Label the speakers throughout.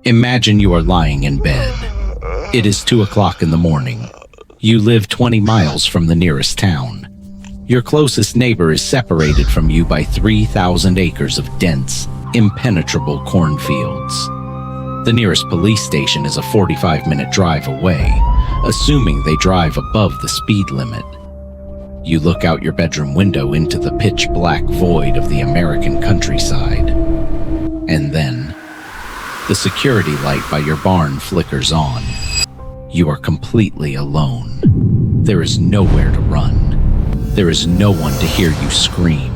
Speaker 1: Imagine you are lying in bed. It is 2 o'clock in the morning. You live 20 miles from the nearest town. Your closest neighbor is separated from you by 3,000 acres of dense, impenetrable cornfields. The nearest police station is a 45-minute drive away, assuming they drive above the speed limit. You look out your bedroom window into the pitch-black void of the American countryside. And then, the security light by your barn flickers on. You are completely alone. There is nowhere to run. There is no one to hear you scream.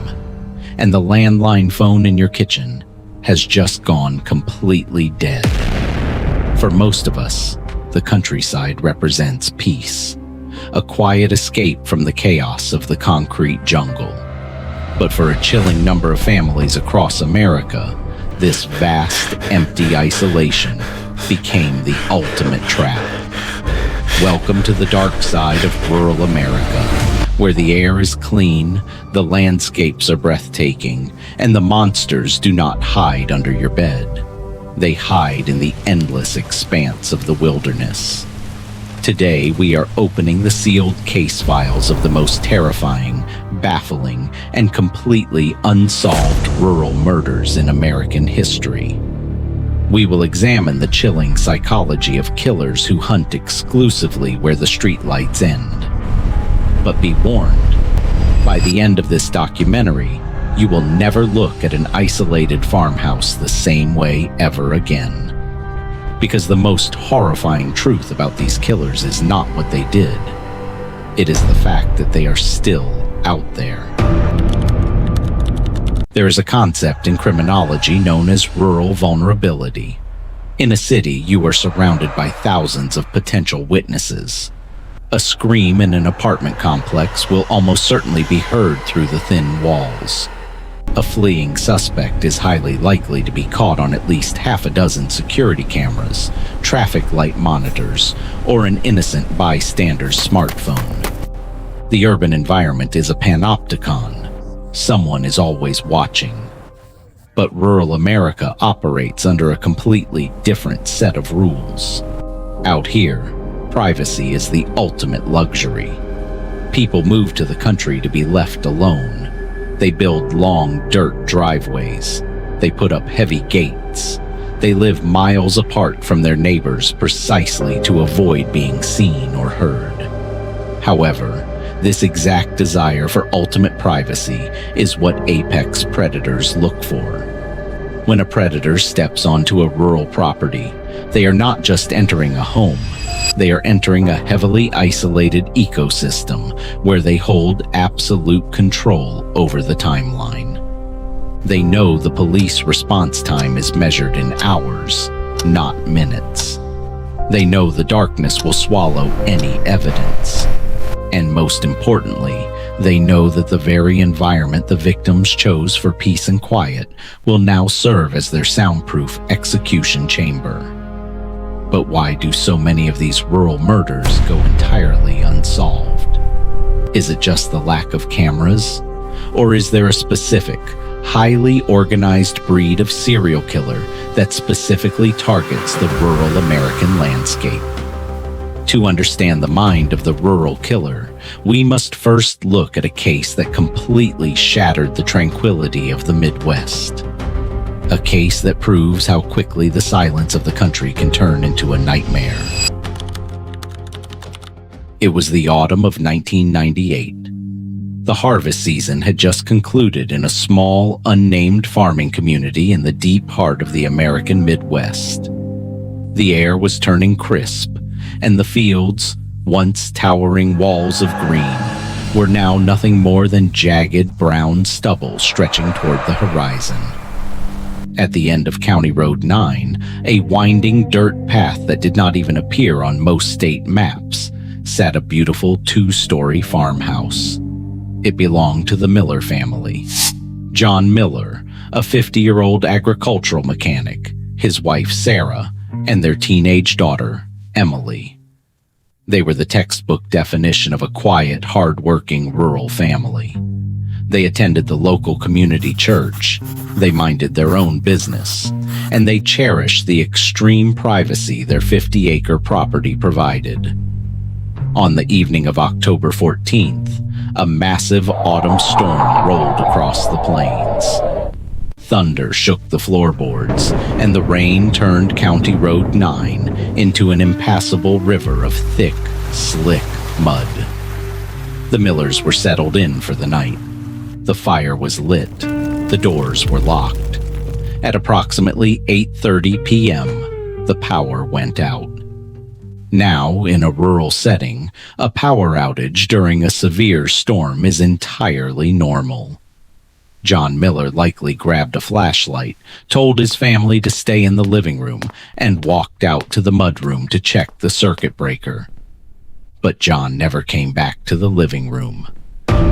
Speaker 1: And the landline phone in your kitchen has just gone completely dead. For most of us, the countryside represents peace, a quiet escape from the chaos of the concrete jungle. But for a chilling number of families across America, this vast, empty isolation became the ultimate trap. Welcome to the dark side of rural America, where the air is clean, the landscapes are breathtaking, and the monsters do not hide under your bed. They hide in the endless expanse of the wilderness. Today, we are opening the sealed case files of the most terrifying, baffling, and completely unsolved rural murders in American history. We will examine the chilling psychology of killers who hunt exclusively where the streetlights end. But be warned, by the end of this documentary, you will never look at an isolated farmhouse the same way ever again. Because the most horrifying truth about these killers is not what they did. It is the fact that they are still out there. There is a concept in criminology known as rural vulnerability. In a city, you are surrounded by thousands of potential witnesses. A scream in an apartment complex will almost certainly be heard through the thin walls. A fleeing suspect is highly likely to be caught on at least half a dozen security cameras, traffic light monitors, or an innocent bystander's smartphone. The urban environment is a panopticon. Someone is always watching. But rural America operates under a completely different set of rules. Out here, privacy is the ultimate luxury. People move to the country to be left alone. They build long dirt driveways. They put up heavy gates. They live miles apart from their neighbors precisely to avoid being seen or heard. However, this exact desire for ultimate privacy is what apex predators look for. When a predator steps onto a rural property, they are not just entering a home. They are entering a heavily isolated ecosystem where they hold absolute control over the timeline. They know the police response time is measured in hours, not minutes. They know the darkness will swallow any evidence. And most importantly, they know that the very environment the victims chose for peace and quiet will now serve as their soundproof execution chamber. But why do so many of these rural murders go entirely unsolved? Is it just the lack of cameras? Or is there a specific, highly organized breed of serial killer that specifically targets the rural American landscape? To understand the mind of the rural killer, we must first look at a case that completely shattered the tranquility of the Midwest. A case that proves how quickly the silence of the country can turn into a nightmare. It was the autumn of 1998. The harvest season had just concluded in a small, unnamed farming community in the deep heart of the American Midwest. The air was turning crisp, and the fields, once towering walls of green, were now nothing more than jagged brown stubble stretching toward the horizon. At the end of County Road 9, a winding dirt path that did not even appear on most state maps, sat a beautiful 2-story farmhouse. It belonged to the Miller family. John Miller, a 50-year-old agricultural mechanic, his wife Sarah, and their teenage daughter, Emily. They were the textbook definition of a quiet, hard-working rural family. They attended the local community church, they minded their own business, and they cherished the extreme privacy their 50-acre property provided. On the evening of October 14th, a massive autumn storm rolled across the plains. Thunder shook the floorboards, and the rain turned County Road 9 into an impassable river of thick, slick mud. The Millers were settled in for the night. The fire was lit. The doors were locked. At approximately 8:30 p.m., the power went out. Now, in a rural setting, a power outage during a severe storm is entirely normal. John Miller likely grabbed a flashlight, told his family to stay in the living room, and walked out to the mudroom to check the circuit breaker. But John never came back to the living room.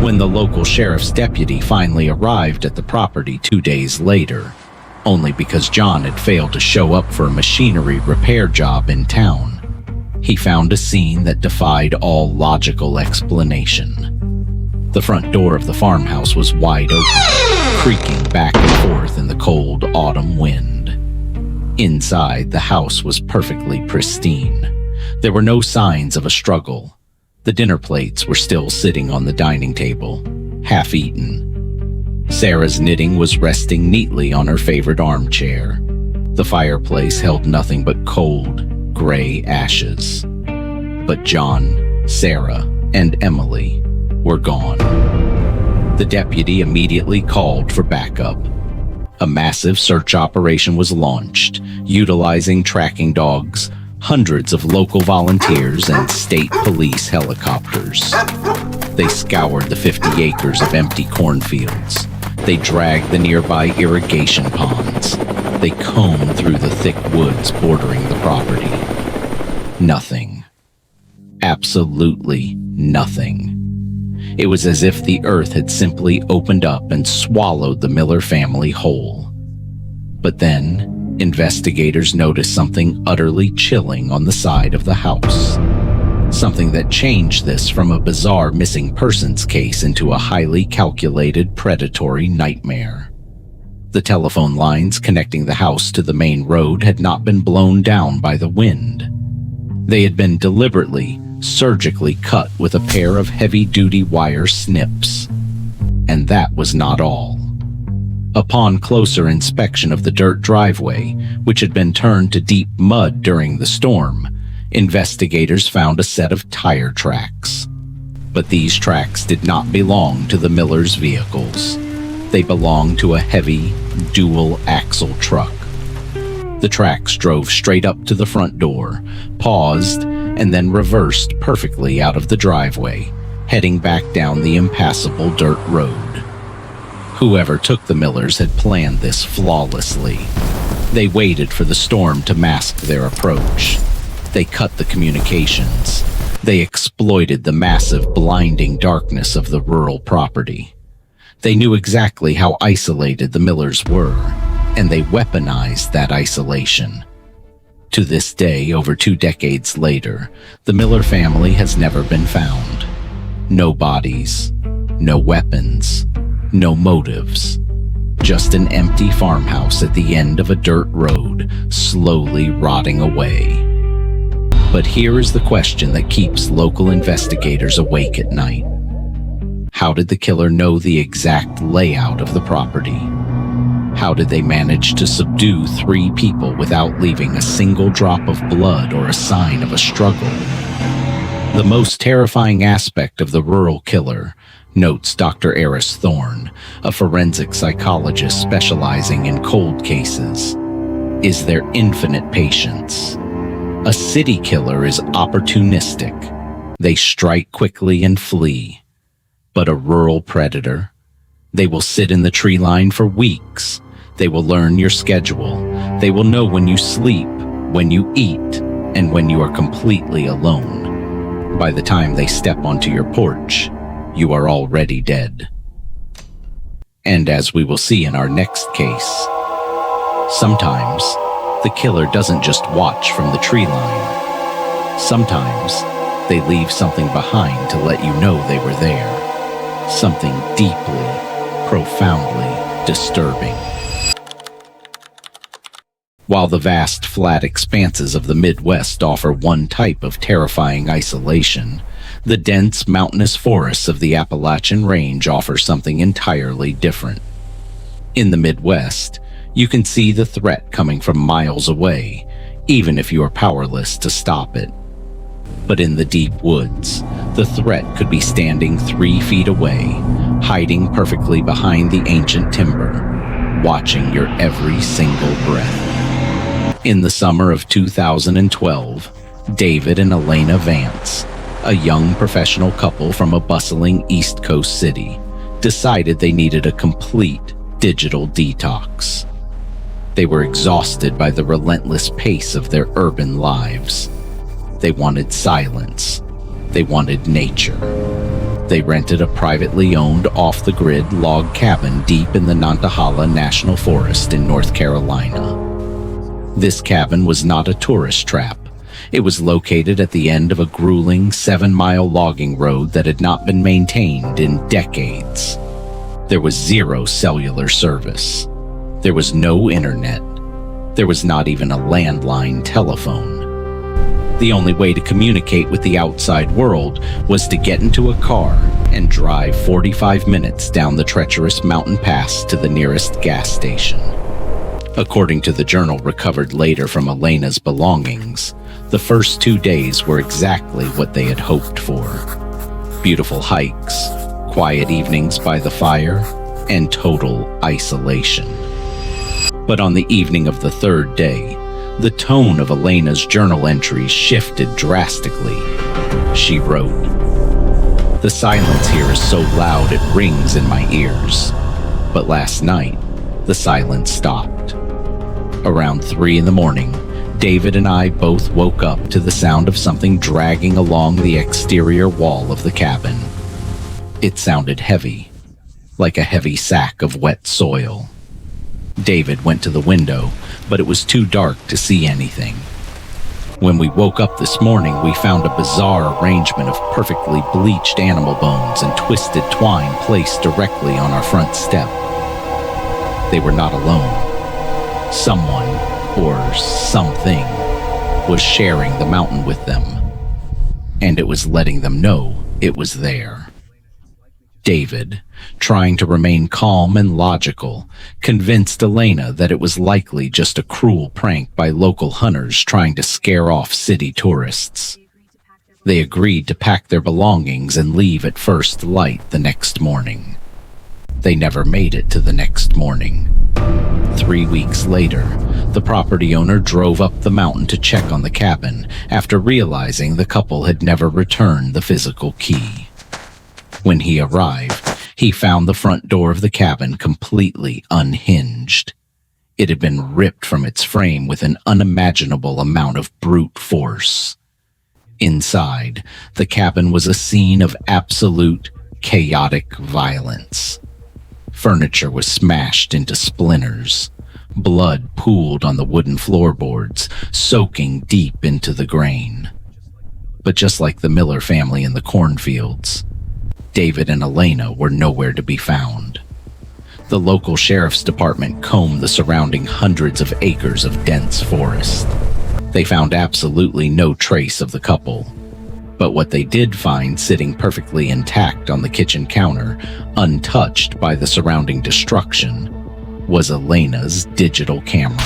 Speaker 1: When the local sheriff's deputy finally arrived at the property 2 days later, only because John had failed to show up for a machinery repair job in town, he found a scene that defied all logical explanation. The front door of the farmhouse was wide open, creaking back and forth in the cold autumn wind. Inside, the house was perfectly pristine. There were no signs of a struggle. The dinner plates were still sitting on the dining table, half-eaten. Sarah's knitting was resting neatly on her favorite armchair. The fireplace held nothing but cold, gray ashes. But John, Sarah, and Emily were gone. The deputy immediately called for backup. A massive search operation was launched, utilizing tracking dogs, hundreds of local volunteers, and state police helicopters. They scoured the 50 acres of empty cornfields. They dragged the nearby irrigation ponds. They combed through the thick woods bordering the property. Nothing. Absolutely nothing. It was as if the earth had simply opened up and swallowed the Miller family whole. But then, investigators noticed something utterly chilling on the side of the house. Something that changed this from a bizarre missing persons case into a highly calculated predatory nightmare. The telephone lines connecting the house to the main road had not been blown down by the wind. They had been deliberately, surgically cut with a pair of heavy-duty wire snips. And that was not all. Upon closer inspection of the dirt driveway, which had been turned to deep mud during the storm, investigators found a set of tire tracks. But these tracks did not belong to the Millers' vehicles. They belonged to a heavy, dual-axle truck. The tracks drove straight up to the front door, paused, and then reversed perfectly out of the driveway, heading back down the impassable dirt road. Whoever took the Millers had planned this flawlessly. They waited for the storm to mask their approach. They cut the communications. They exploited the massive, blinding darkness of the rural property. They knew exactly how isolated the Millers were, and they weaponized that isolation. To this day, over 2 decades later, the Miller family has never been found. No bodies, no weapons, no motives. Just an empty farmhouse at the end of a dirt road, slowly rotting away. But here is the question that keeps local investigators awake at night. How did the killer know the exact layout of the property? How did they manage to subdue 3 people without leaving a single drop of blood or a sign of a struggle? The most terrifying aspect of the rural killer, notes Dr. Eris Thorne, a forensic psychologist specializing in cold cases, is their infinite patience. A city killer is opportunistic. They strike quickly and flee. But a rural predator? They will sit in the tree line for weeks. They will learn your schedule. They will know when you sleep, when you eat, and when you are completely alone. By the time they step onto your porch, you are already dead. And as we will see in our next case, sometimes the killer doesn't just watch from the tree line. Sometimes they leave something behind to let you know they were there. Something deeply, profoundly disturbing. While the vast, flat expanses of the Midwest offer one type of terrifying isolation, the dense, mountainous forests of the Appalachian Range offer something entirely different. In the Midwest, you can see the threat coming from miles away, even if you are powerless to stop it. But in the deep woods, the threat could be standing 3 feet away, hiding perfectly behind the ancient timber, watching your every single breath. In the summer of 2012, David and Elena Vance, a young professional couple from a bustling East Coast city, decided they needed a complete digital detox. They were exhausted by the relentless pace of their urban lives. They wanted silence. They wanted nature. They rented a privately owned off-the-grid log cabin deep in the Nantahala National Forest in North Carolina. This cabin was not a tourist trap. It was located at the end of a grueling 7-mile logging road that had not been maintained in decades. There was zero cellular service. There was no internet. There was not even a landline telephone. The only way to communicate with the outside world was to get into a car and drive 45 minutes down the treacherous mountain pass to the nearest gas station. According to the journal recovered later from Elena's belongings, the first 2 days were exactly what they had hoped for. Beautiful hikes, quiet evenings by the fire, and total isolation. But on the evening of the 3rd day, the tone of Elena's journal entries shifted drastically. She wrote, "The silence here is so loud it rings in my ears. But last night, the silence stopped. Around 3 in the morning, David and I both woke up to the sound of something dragging along the exterior wall of the cabin. It sounded heavy, like a heavy sack of wet soil. David went to the window, but it was too dark to see anything. When we woke up this morning, we found a bizarre arrangement of perfectly bleached animal bones and twisted twine placed directly on our front step. They were not alone. Someone, or something, was sharing the mountain with them, and it was letting them know it was there." David, trying to remain calm and logical, convinced Elena that it was likely just a cruel prank by local hunters trying to scare off city tourists. They agreed to pack their belongings and leave at first light the next morning. They never made it to the next morning. 3 weeks later, the property owner drove up the mountain to check on the cabin after realizing the couple had never returned the physical key. When he arrived, he found the front door of the cabin completely unhinged. It had been ripped from its frame with an unimaginable amount of brute force. Inside, the cabin was a scene of absolute, chaotic violence. Furniture was smashed into splinters. Blood pooled on the wooden floorboards, soaking deep into the grain. But just like the Miller family in the cornfields, David and Elena were nowhere to be found. The local sheriff's department combed the surrounding hundreds of acres of dense forest. They found absolutely no trace of the couple. But what they did find sitting perfectly intact on the kitchen counter, untouched by the surrounding destruction, was Elena's digital camera.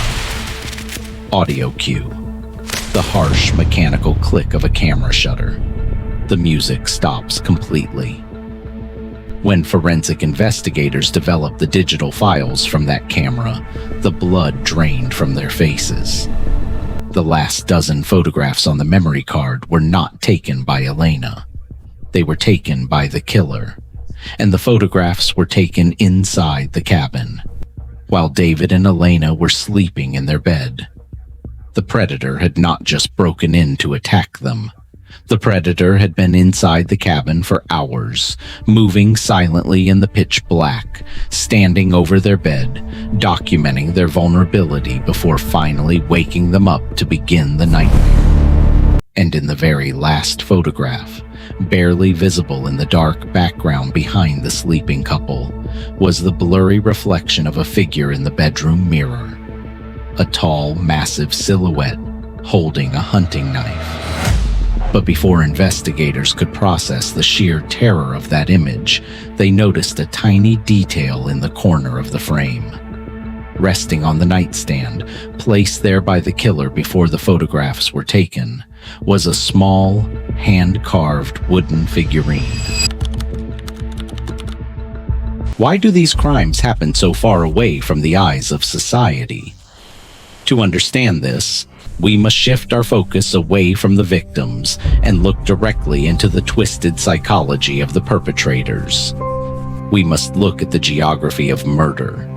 Speaker 1: Audio cue. The harsh mechanical click of a camera shutter. The music stops completely. When forensic investigators developed the digital files from that camera, the blood drained from their faces. The last dozen photographs on the memory card were not taken by Elena. They were taken by the killer, and the photographs were taken inside the cabin, while David and Elena were sleeping in their bed. The predator had not just broken in to attack them. The predator had been inside the cabin for hours, moving silently in the pitch black, standing over their bed, documenting their vulnerability before finally waking them up to begin the nightmare. And in the very last photograph, barely visible in the dark background behind the sleeping couple, was the blurry reflection of a figure in the bedroom mirror. A tall, massive silhouette holding a hunting knife. But before investigators could process the sheer terror of that image, they noticed a tiny detail in the corner of the frame. Resting on the nightstand, placed there by the killer before the photographs were taken, was a small, hand-carved wooden figurine. Why do these crimes happen so far away from the eyes of society? To understand this, we must shift our focus away from the victims and look directly into the twisted psychology of the perpetrators. We must look at the geography of murder.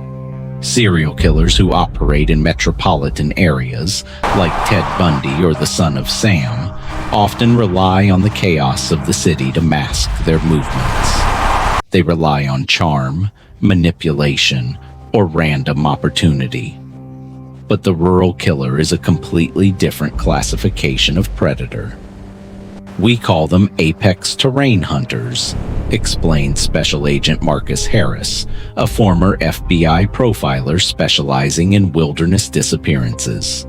Speaker 1: Serial killers who operate in metropolitan areas, like Ted Bundy or the son of Sam, often rely on the chaos of the city to mask their movements. They rely on charm, manipulation, or random opportunity. But the rural killer is a completely different classification of predator. We call them apex terrain hunters, explained Special Agent Marcus Harris, a former FBI profiler specializing in wilderness disappearances.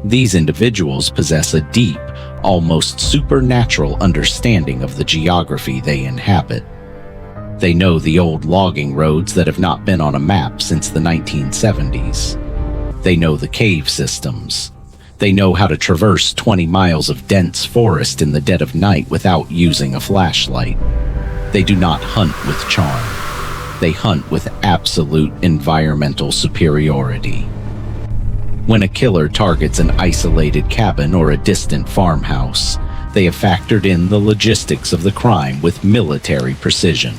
Speaker 1: These individuals possess a deep, almost supernatural understanding of the geography they inhabit. They know the old logging roads that have not been on a map since the 1970s. They know the cave systems. They know how to traverse 20 miles of dense forest in the dead of night without using a flashlight. They do not hunt with charm. They hunt with absolute environmental superiority. When a killer targets an isolated cabin or a distant farmhouse, they have factored in the logistics of the crime with military precision.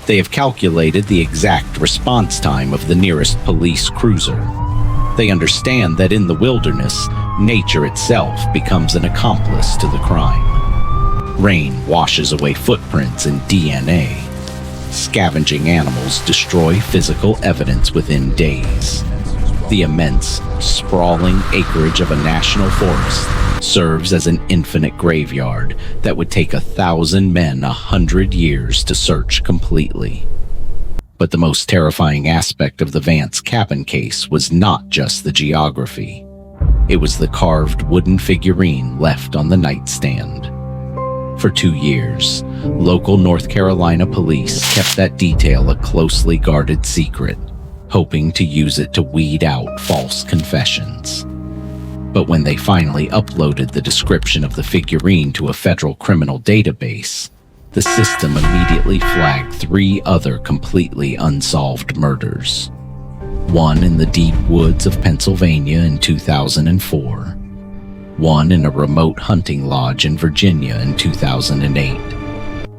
Speaker 1: They have calculated the exact response time of the nearest police cruiser. They understand that in the wilderness, nature itself becomes an accomplice to the crime. Rain washes away footprints and DNA. Scavenging animals destroy physical evidence within days. The immense, sprawling acreage of a national forest serves as an infinite graveyard that would take 1,000 men 100 years to search completely. But the most terrifying aspect of the Vance cabin case was not just the geography. It was the carved wooden figurine left on the nightstand. For 2 years, local North Carolina police kept that detail a closely guarded secret, hoping to use it to weed out false confessions. But when they finally uploaded the description of the figurine to a federal criminal database, the system immediately flagged 3 other completely unsolved murders. One in the deep woods of Pennsylvania in 2004, one in a remote hunting lodge in Virginia in 2008,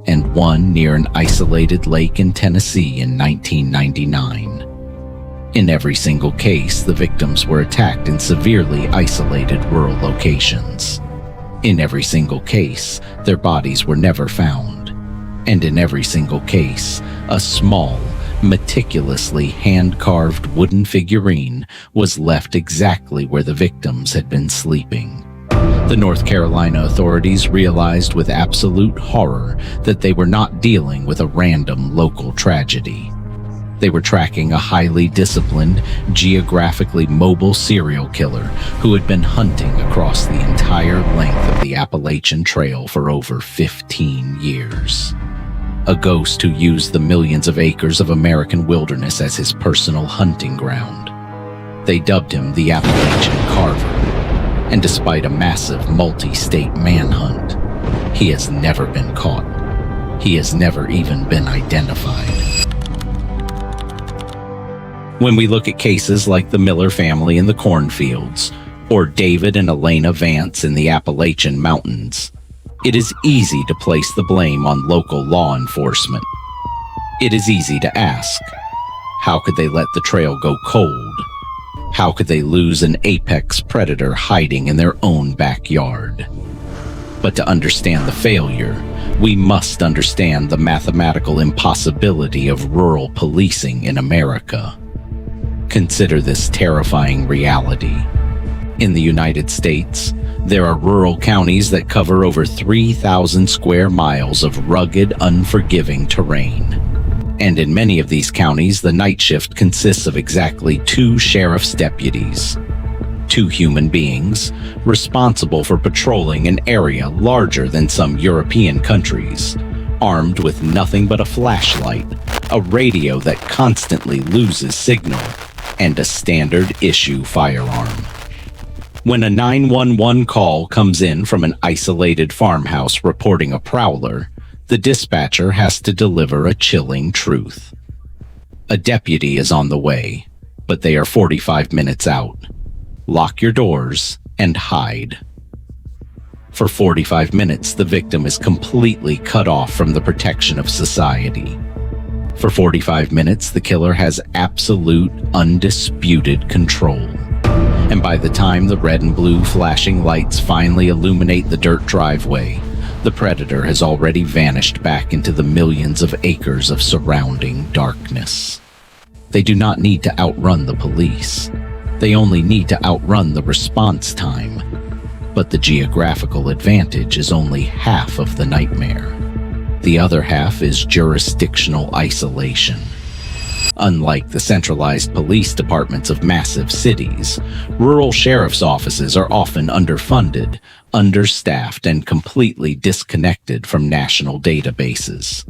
Speaker 1: and one near an isolated lake in Tennessee in 1999. In every single case, the victims were attacked in severely isolated rural locations. In every single case, their bodies were never found. And in every single case, a small, meticulously hand-carved wooden figurine was left exactly where the victims had been sleeping. The North Carolina authorities realized with absolute horror that they were not dealing with a random local tragedy. They were tracking a highly disciplined, geographically mobile serial killer who had been hunting across the entire length of the Appalachian Trail for over 15 years. A ghost who used the millions of acres of American wilderness as his personal hunting ground. They dubbed him the Appalachian Carver, and despite a massive multi-state manhunt, he has never been caught. He has never even been identified. When we look at cases like the Miller family in the cornfields, or David and Elena Vance in the Appalachian Mountains, it is easy to place the blame on local law enforcement. It is easy to ask, how could they let the trail go cold? How could they lose an apex predator hiding in their own backyard? But to understand the failure, we must understand the mathematical impossibility of rural policing in America. Consider this terrifying reality. In the United States, There are rural counties that cover over 3,000 square miles of rugged, unforgiving terrain. And in many of these counties, the night shift consists of exactly 2 sheriff's deputies. 2 human beings responsible for patrolling an area larger than some European countries, armed with nothing but a flashlight, a radio that constantly loses signal, and a standard-issue firearm. When a 911 call comes in from an isolated farmhouse reporting a prowler, the dispatcher has to deliver a chilling truth. A deputy is on the way, but they are 45 minutes out. Lock your doors and hide. For 45 minutes, the victim is completely cut off from the protection of society. For 45 minutes, the killer has absolute, undisputed control. And by the time the red and blue flashing lights finally illuminate the dirt driveway, the predator has already vanished back into the millions of acres of surrounding darkness. They do not need to outrun the police. They only need to outrun the response time. But the geographical advantage is only half of the nightmare. The other half is jurisdictional isolation. Unlike the centralized police departments of massive cities, rural sheriff's offices are often underfunded, understaffed, and completely disconnected from national databases.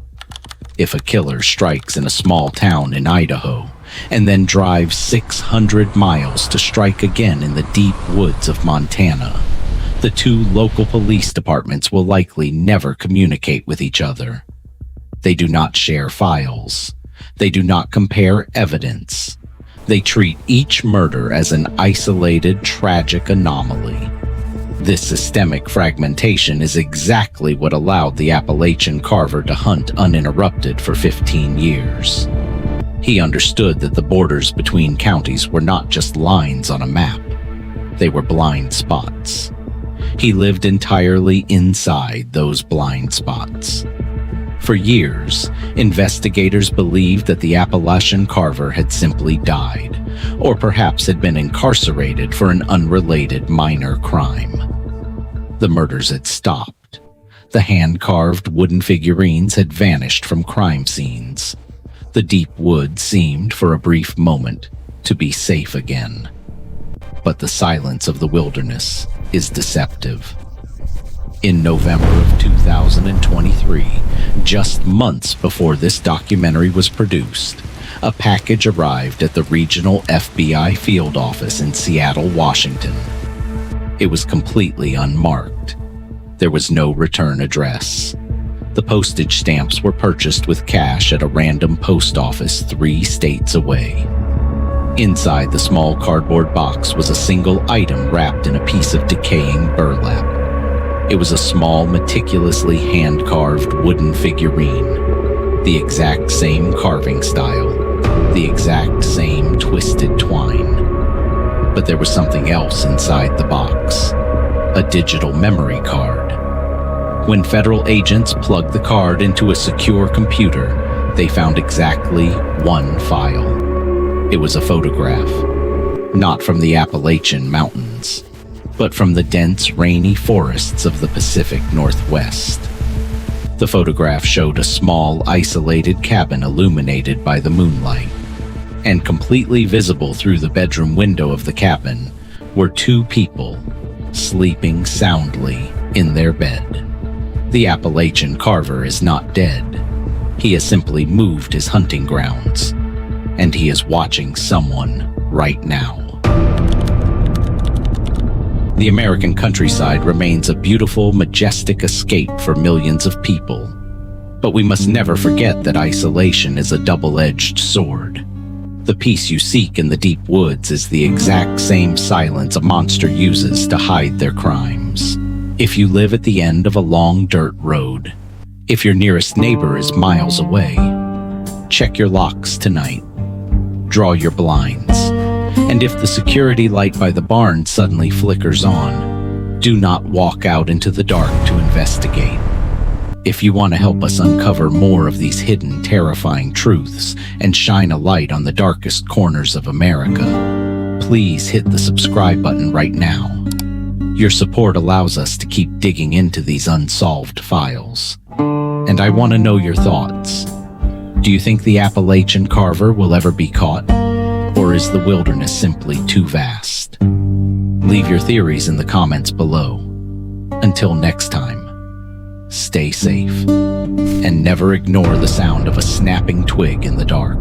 Speaker 1: If a killer strikes in a small town in Idaho, and then drives 600 miles to strike again in the deep woods of Montana, the 2 local police departments will likely never communicate with each other. They do not share files. They do not compare evidence. They treat each murder as an isolated, tragic anomaly. This systemic fragmentation is exactly what allowed the Appalachian carver to hunt uninterrupted for 15 years. He understood that the borders between counties were not just lines on a map. They were blind spots. He lived entirely inside those blind spots. For years, investigators believed that the Appalachian carver had simply died, or perhaps had been incarcerated for an unrelated minor crime. The murders had stopped. The hand-carved wooden figurines had vanished from crime scenes. The deep woods seemed, for a brief moment, to be safe again. But the silence of the wilderness is deceptive. In November of 2023, just months before this documentary was produced, a package arrived at the regional FBI field office in Seattle, Washington. It was completely unmarked. There was no return address. The postage stamps were purchased with cash at a random post office 3 states away. Inside the small cardboard box was a single item wrapped in a piece of decaying burlap. It was a small, meticulously hand-carved wooden figurine, the exact same carving style, the exact same twisted twine. But there was something else inside the box, a digital memory card. When federal agents plugged the card into a secure computer, they found exactly 1 file. It was a photograph, not from the Appalachian Mountains, but from the dense, rainy forests of the Pacific Northwest. The photograph showed a small, isolated cabin illuminated by the moonlight, and completely visible through the bedroom window of the cabin were 2 people sleeping soundly in their bed. The Appalachian carver is not dead. He has simply moved his hunting grounds, and he is watching someone right now. The American countryside remains a beautiful, majestic escape for millions of people. But we must never forget that isolation is a double-edged sword. The peace you seek in the deep woods is the exact same silence a monster uses to hide their crimes. If you live at the end of a long dirt road, if your nearest neighbor is miles away, check your locks tonight. Draw your blinds. And if the security light by the barn suddenly flickers on, do not walk out into the dark to investigate. If you want to help us uncover more of these hidden, terrifying truths and shine a light on the darkest corners of America, please hit the subscribe button right now. Your support allows us to keep digging into these unsolved files. And I want to know your thoughts. Do you think the Appalachian carver will ever be caught? Or is the wilderness simply too vast? Leave your theories in the comments below. Until next time, stay safe and never ignore the sound of a snapping twig in the dark.